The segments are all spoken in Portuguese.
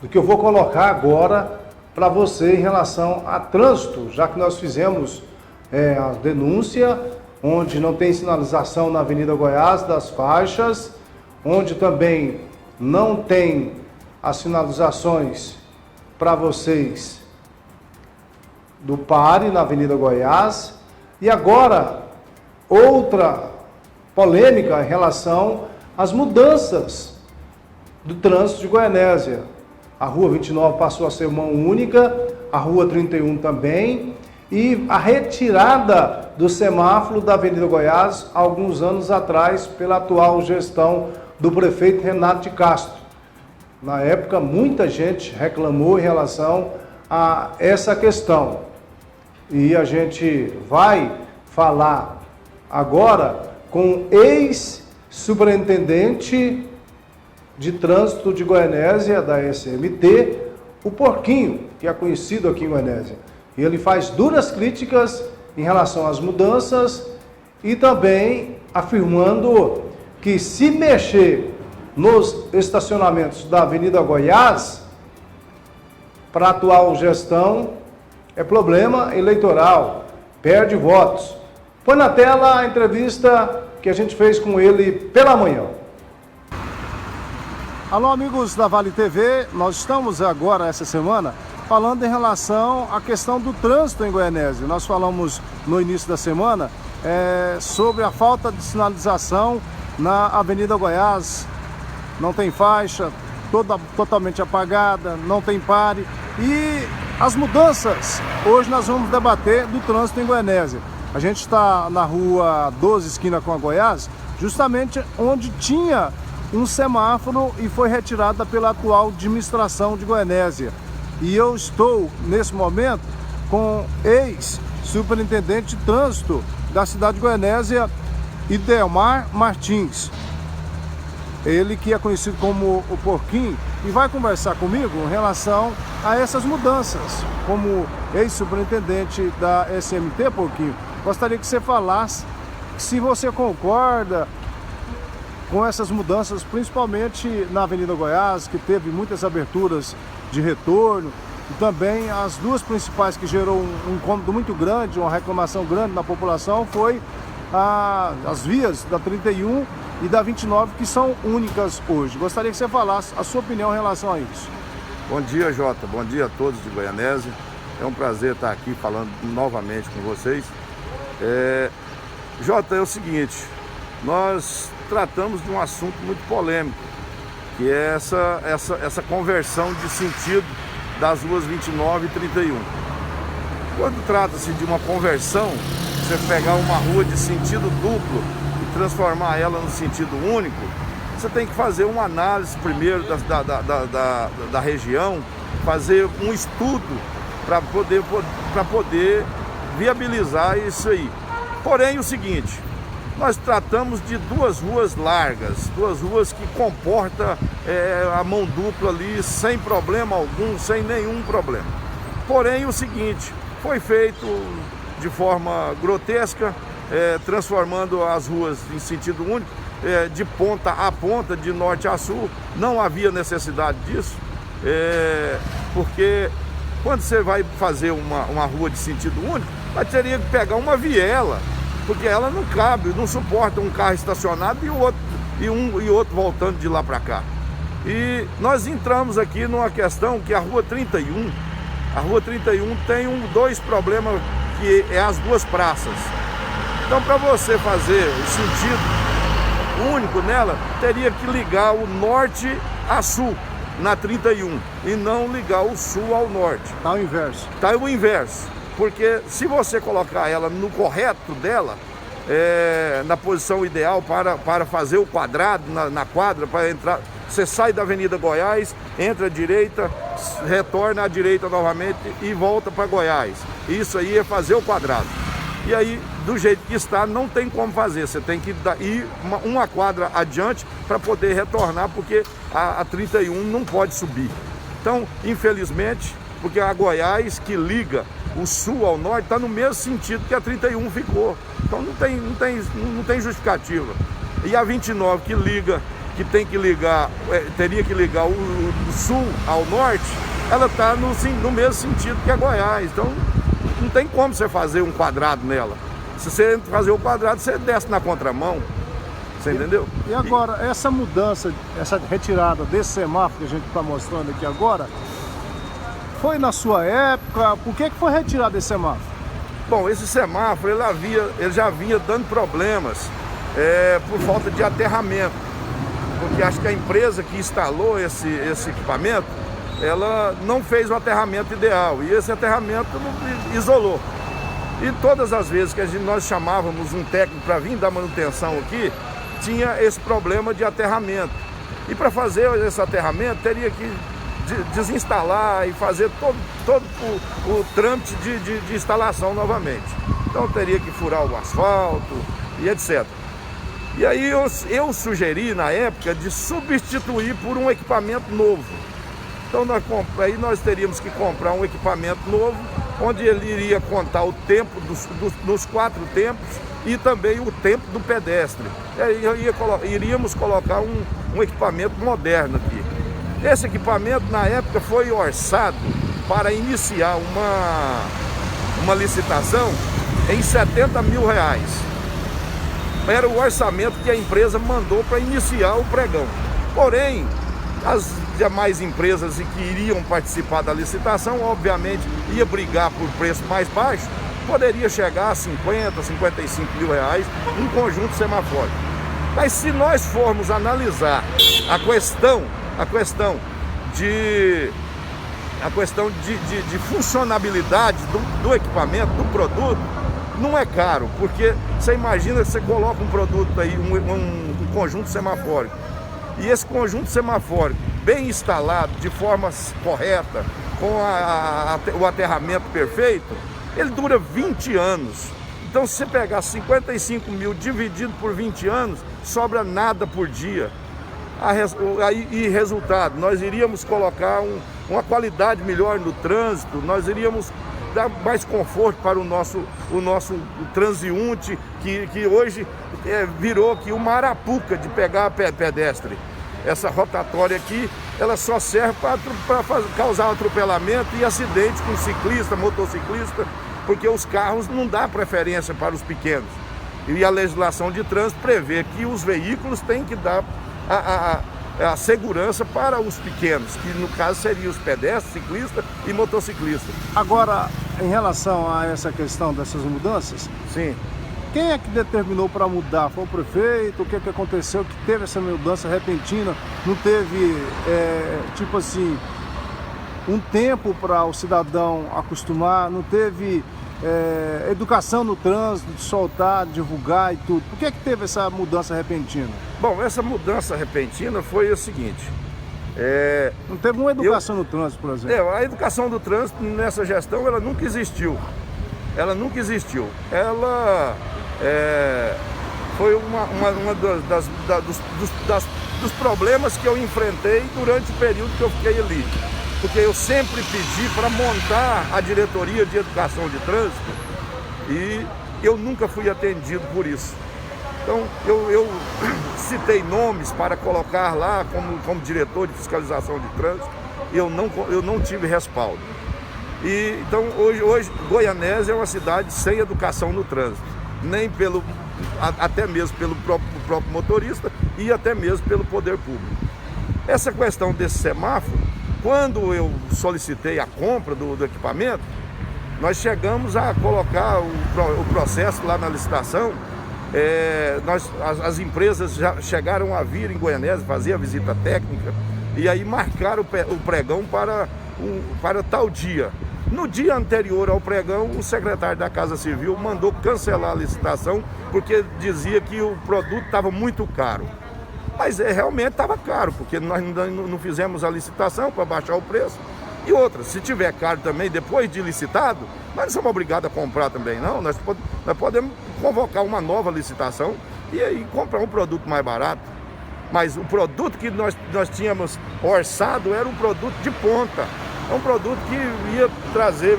do que eu vou colocar agora para você em relação a trânsito, já que nós fizemos a denúncia, onde não tem sinalização na Avenida Goiás das faixas, onde também não tem as sinalizações para vocês do pare na Avenida Goiás. E agora, outra polêmica em relação às mudanças do trânsito de Goianésia. A Rua 29 passou a ser mão única, a Rua 31 também, e a retirada do semáforo da Avenida Goiás, alguns anos atrás, pela atual gestão do prefeito Renato de Castro. Na época, muita gente reclamou em relação a essa questão. E a gente vai falar agora com o ex-superintendente de trânsito de Goianésia, da SMT, o Porquinho, que é conhecido aqui em Goianésia. E ele faz duras críticas em relação às mudanças e também afirmando que se mexer nos estacionamentos da Avenida Goiás, para a atual gestão, é problema eleitoral, perde votos. Põe na tela a entrevista que a gente fez com ele pela manhã. Alô, amigos da Vale TV, nós estamos agora, essa semana, falando em relação à questão do trânsito em Goianésia. Nós falamos no início da semana sobre a falta de sinalização na Avenida Goiás. Não tem faixa, totalmente apagada, não tem pare. E as mudanças, hoje nós vamos debater do trânsito em Goianésia. A gente está na rua 12, esquina com a Goiás, justamente onde tinha um semáforo e foi retirada pela atual administração de Goianésia. E eu estou, nesse momento, com ex-superintendente de trânsito da cidade de Goianésia, Idelmar Martins. Ele que é conhecido como o Porquinho, e vai conversar comigo em relação a essas mudanças. Como ex-superintendente da SMT, Porquinho, gostaria que você falasse se você concorda com essas mudanças, principalmente na Avenida Goiás, que teve muitas aberturas de retorno, e também as duas principais que gerou um incômodo muito grande, uma reclamação grande na população, foi as vias da 31 e da 29, que são únicas hoje. Gostaria que você falasse a sua opinião em relação a isso. Bom dia, Jota. Bom dia a todos de Goianésia. É um prazer estar aqui falando novamente com vocês. Jota, é o seguinte, nós tratamos de um assunto muito polêmico, que é essa conversão de sentido das ruas 29 e 31. Quando trata-se de uma conversão, você pegar uma rua de sentido duplo e transformar ela no sentido único, você tem que fazer uma análise primeiro da região, fazer um estudo para poder viabilizar isso aí. Porém, o seguinte, nós tratamos de duas ruas largas, duas ruas que comportam a mão dupla ali sem problema algum, sem nenhum problema. Porém, o seguinte, foi feito de forma grotesca, transformando as ruas em sentido único, de ponta a ponta, de norte a sul. Não havia necessidade disso, porque quando você vai fazer uma rua de sentido único, vai teria que pegar uma viela, porque ela não cabe, não suporta um carro estacionado e outro voltando de lá para cá. E nós entramos aqui numa questão que a Rua 31 tem dois problemas, que é as duas praças. Então, para você fazer o sentido único nela, teria que ligar o norte a sul na 31 e não ligar o sul ao norte. Está o inverso. Está o inverso, porque se você colocar ela no correto dela, na posição ideal para fazer o quadrado, na quadra, para entrar, você sai da Avenida Goiás, entra à direita, retorna à direita novamente e volta para Goiás. Isso aí é fazer o quadrado. E aí, do jeito que está, não tem como fazer. Você tem que ir uma quadra adiante para poder retornar, porque a 31 não pode subir. Então, infelizmente, porque a Goiás, que liga o sul ao norte, está no mesmo sentido que a 31 ficou. Então, não tem justificativa. E a 29, que liga que tem que ligar, teria que ligar o sul ao norte, ela está no mesmo sentido que a Goiás. Então não tem como você fazer um quadrado nela. Se você fazer o quadrado, você desce na contramão. Você entendeu? E agora, essa mudança, essa retirada desse semáforo que a gente está mostrando aqui agora, foi na sua época? Por que foi retirado esse semáforo? Bom, esse semáforo ele já vinha dando problemas por falta de aterramento. Porque acho que a empresa que instalou esse equipamento, ela não fez o aterramento ideal. E esse aterramento isolou. E todas as vezes que nós chamávamos um técnico para vir dar manutenção aqui, tinha esse problema de aterramento. E para fazer esse aterramento, teria que desinstalar e fazer todo o trâmite de instalação novamente. Então teria que furar o asfalto e etc. E aí eu sugeri na época de substituir por um equipamento novo. Então nós teríamos que comprar um equipamento novo, onde ele iria contar o tempo dos 4 tempos e também o tempo do pedestre. E aí iríamos colocar um equipamento moderno aqui. Esse equipamento na época foi orçado para iniciar uma licitação em R$70 mil. Era o orçamento que a empresa mandou para iniciar o pregão. Porém, as demais empresas que iriam participar da licitação, obviamente, ia brigar por preço mais baixo, poderia chegar a R$50, R$55 mil um conjunto semafórico. Mas se nós formos analisar a questão de funcionabilidade do equipamento, do produto, não é caro, porque você imagina que você coloca um produto aí, um conjunto semafórico, e esse conjunto semafórico bem instalado, de forma correta, com o aterramento perfeito, ele dura 20 anos. Então, se você pegar 55 mil dividido por 20 anos, sobra nada por dia. E resultado, nós iríamos colocar uma qualidade melhor no trânsito, nós iríamos dar mais conforto para o nosso transeunte, que hoje virou aqui uma arapuca de pegar pedestre. Essa rotatória aqui, ela só serve para causar atropelamento e acidente com ciclista, motociclista, porque os carros não dão preferência para os pequenos. E a legislação de trânsito prevê que os veículos têm que dar a segurança para os pequenos, que no caso seriam os pedestres, ciclistas e motociclistas. Agora, em relação a essa questão dessas mudanças, sim, quem é que determinou para mudar? Foi o prefeito? O que aconteceu que teve essa mudança repentina? Não teve, tipo assim, um tempo para o cidadão acostumar? Não teve educação no trânsito, de soltar, divulgar e tudo? Por que teve essa mudança repentina? Bom, essa mudança repentina foi o seguinte... não teve uma educação no trânsito, por exemplo? A educação do trânsito nessa gestão, ela nunca existiu. Ela nunca existiu. Ela foi dos problemas que eu enfrentei durante o período que eu fiquei ali. Porque eu sempre pedi para montar a diretoria de educação de trânsito e eu nunca fui atendido por isso. Então, eu citei nomes para colocar lá como diretor de fiscalização de trânsito e eu não tive respaldo. Então, hoje Goianésia é uma cidade sem educação no trânsito, até mesmo pelo próprio motorista e até mesmo pelo poder público. Essa questão desse semáforo, quando eu solicitei a compra do equipamento, nós chegamos a colocar o processo lá na licitação. As empresas já chegaram a vir em Goianésia, fazer a visita técnica e aí marcaram o pregão para tal dia. No dia anterior ao pregão, o secretário da Casa Civil mandou cancelar a licitação porque dizia que o produto estava muito caro. Mas realmente estava caro, porque nós não fizemos a licitação para baixar o preço. E outra, se tiver caro também, depois de licitado, nós não somos obrigados a comprar também, não. Nós podemos convocar uma nova licitação e aí comprar um produto mais barato. Mas o produto que nós tínhamos orçado era um produto de ponta. É um produto que ia trazer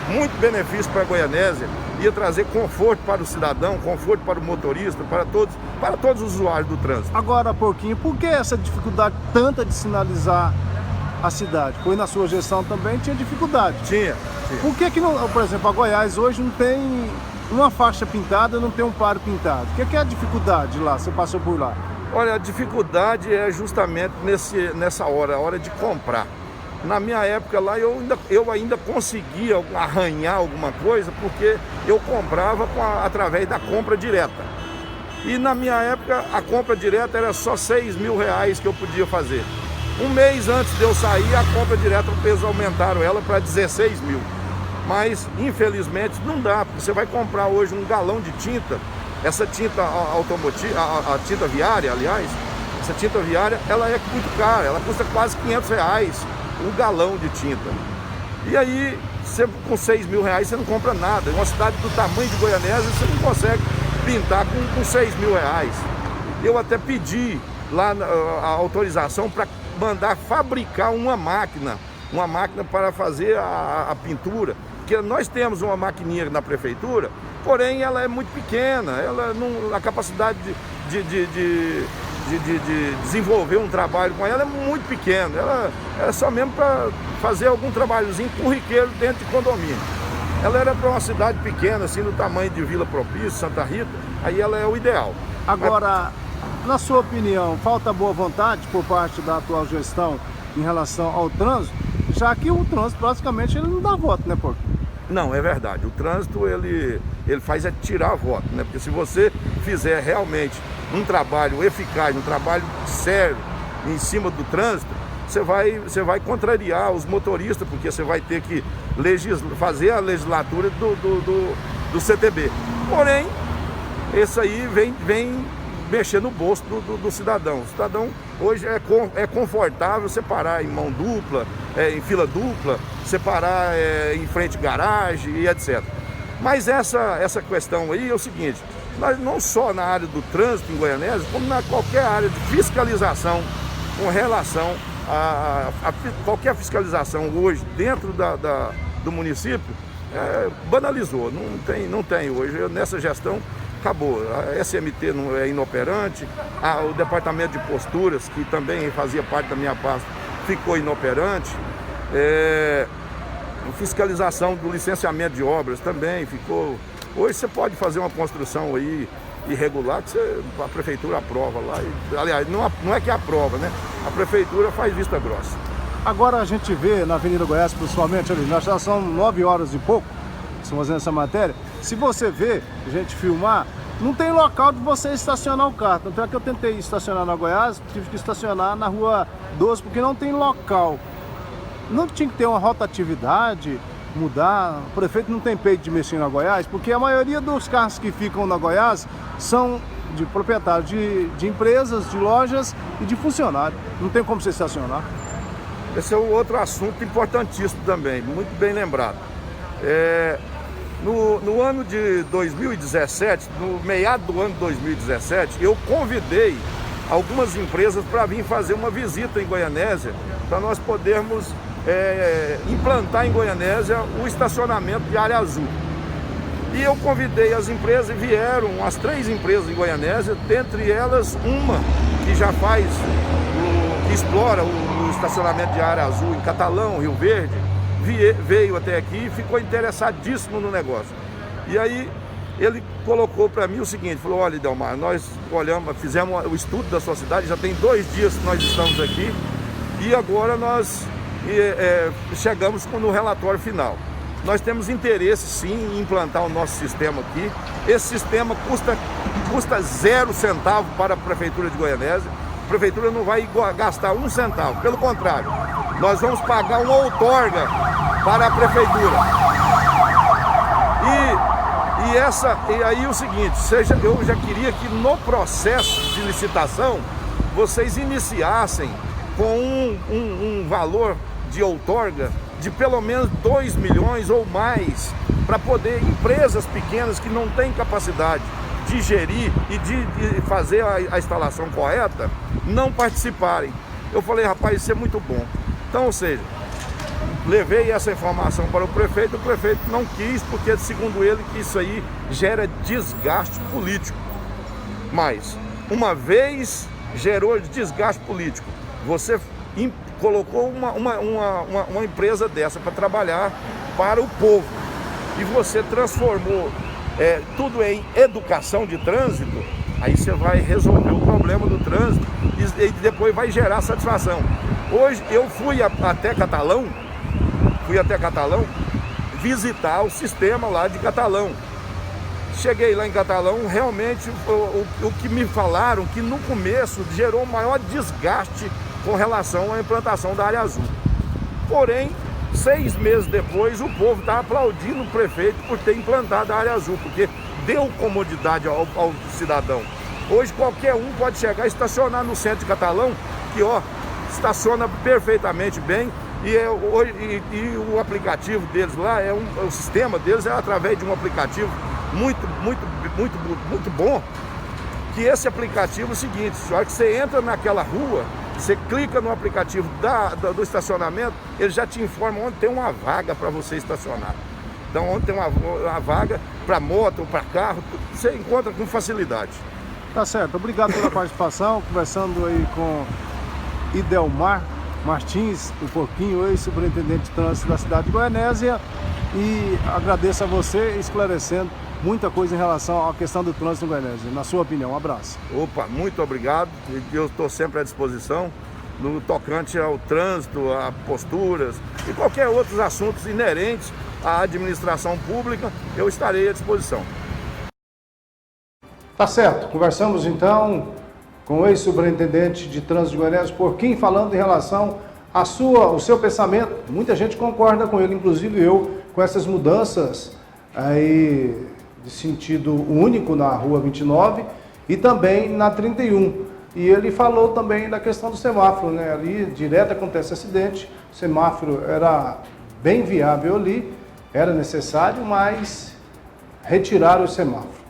muito benefício para a Goianésia, ia trazer conforto para o cidadão, conforto para o motorista, para todos os usuários do trânsito. Agora, Porquinho, por que essa dificuldade tanta de sinalizar a cidade? Foi na sua gestão também, tinha dificuldade. Tinha. Por que não, por exemplo, a Goiás hoje não tem uma faixa pintada, não tem um paro pintado? O que é a dificuldade lá? Você passou por lá? Olha, a dificuldade é justamente nessa hora, a hora de comprar. Na minha época lá, eu ainda conseguia arranhar alguma coisa, porque eu comprava através da compra direta. E na minha época, a compra direta era só R$6.000 que eu podia fazer. Um mês antes de eu sair, a compra direta, eles aumentaram ela para 16 mil. Mas, infelizmente, não dá, porque você vai comprar hoje um galão de tinta, essa tinta automotiva, a tinta viária, aliás, essa tinta viária, ela é muito cara, ela custa quase R$500 um galão de tinta. E aí, você, com R$6.000, você não compra nada. Em uma cidade do tamanho de Goianésia, você não consegue pintar com R$6.000. Eu até pedi lá a autorização para mandar fabricar uma máquina para fazer a pintura, porque nós temos uma maquininha na prefeitura, porém ela é muito pequena, ela não, a capacidade de desenvolver um trabalho com ela é muito pequena, ela é só mesmo para fazer algum trabalhozinho corriqueiro dentro de condomínio. Ela era para uma cidade pequena, assim, do tamanho de Vila Propício, Santa Rita, aí ela é o ideal. Agora, na sua opinião, falta boa vontade por parte da atual gestão em relação ao trânsito, já que o trânsito praticamente ele não dá voto, né, Porco? Não, é verdade. O trânsito ele faz é tirar voto, né? Porque se você fizer realmente um trabalho eficaz, um trabalho sério em cima do trânsito, você vai contrariar os motoristas, porque você vai ter que fazer a legislatura do CTB. Porém, esse aí vem mexer no bolso do cidadão. O cidadão hoje é confortável separar em mão dupla, em fila dupla, separar em frente garagem e etc. Mas essa questão aí é o seguinte, nós não só na área do trânsito em Goianésia, como na qualquer área de fiscalização com relação a qualquer fiscalização hoje dentro do município, banalizou, não tem hoje. Nessa gestão acabou, a SMT não é inoperante, o departamento de posturas, que também fazia parte da minha pasta, ficou inoperante, a fiscalização do licenciamento de obras também ficou. Hoje você pode fazer uma construção aí irregular que a prefeitura aprova lá, aliás, não é que aprova, né? A prefeitura faz vista grossa. Agora a gente vê na Avenida Goiás, principalmente ali, nós já são 9 horas e pouco, estamos fazendo essa matéria. Se você vê, a gente filmar, não tem local de você estacionar o carro. Tanto é que eu tentei estacionar na Goiás, tive que estacionar na Rua 12, porque não tem local. Não tinha que ter uma rotatividade, mudar. O prefeito não tem peito de mexer na Goiás, porque a maioria dos carros que ficam na Goiás são de proprietários de empresas, de lojas e de funcionários. Não tem como você estacionar. Esse é um outro assunto importantíssimo também, muito bem lembrado. No ano de 2017, no meado do ano de 2017, eu convidei algumas empresas para vir fazer uma visita em Goianésia, para nós podermos implantar em Goianésia o estacionamento de área azul. E eu convidei as empresas e vieram as 3 empresas em Goianésia, dentre elas uma que já que explora o estacionamento de área azul em Catalão, Rio Verde, veio até aqui e ficou interessadíssimo no negócio. E aí ele colocou para mim o seguinte, falou: olha, Idelmar, nós fizemos o estudo da sua cidade, já tem 2 dias que nós estamos aqui e agora nós chegamos no relatório final. Nós temos interesse sim em implantar o nosso sistema aqui. Esse sistema custa 0 centavo para a Prefeitura de Goianésia. A Prefeitura não vai gastar 1 centavo, pelo contrário, nós vamos pagar uma outorga para a Prefeitura. E aí o seguinte, eu já queria que no processo de licitação vocês iniciassem com um valor de outorga de pelo menos 2 milhões ou mais, para poder empresas pequenas que não têm capacidade de gerir e de fazer a instalação correta, não participarem. Eu falei, rapaz, isso é muito bom. Então, ou seja, levei essa informação para o prefeito não quis, porque segundo ele que isso aí gera desgaste político. Mas, uma vez gerou desgaste político, você colocou uma empresa dessa para trabalhar para o povo, e você transformou tudo em educação de trânsito, aí você vai resolver o problema do trânsito e depois vai gerar satisfação. Hoje eu fui até Catalão visitar o sistema lá de Catalão. Cheguei lá em Catalão, realmente o que me falaram que no começo gerou um maior desgaste com relação à implantação da área azul. Porém, 6 meses depois, o povo está aplaudindo o prefeito por ter implantado a área azul, porque deu comodidade ao cidadão. Hoje qualquer um pode chegar e estacionar no centro de Catalão, que estaciona perfeitamente bem, e o aplicativo deles lá, o sistema deles é através de um aplicativo muito bom, que esse aplicativo é o seguinte: na hora que você entra naquela rua, você clica no aplicativo do estacionamento, ele já te informa onde tem uma vaga para você estacionar. Então, onde tem uma vaga para moto ou para carro, você encontra com facilidade. Tá certo, obrigado pela participação, conversando aí com Idelmar Martins, um pouquinho, ex-superintendente de trânsito da cidade de Goianésia, e agradeço a você esclarecendo muita coisa em relação à questão do trânsito em Goianésia. Na sua opinião, um abraço. Opa, muito obrigado, eu estou sempre à disposição no tocante ao trânsito, a posturas e qualquer outros assuntos inerentes à administração pública, eu estarei à disposição. Tá certo, conversamos então com o ex-superintendente de trânsito de Goianésia, Porquim, falando em relação ao seu pensamento. Muita gente concorda com ele, inclusive eu, com essas mudanças aí de sentido único na Rua 29 e também na 31. E ele falou também da questão do semáforo, né? Ali direto acontece acidente, o semáforo era bem viável ali, era necessário, mas retiraram o semáforo.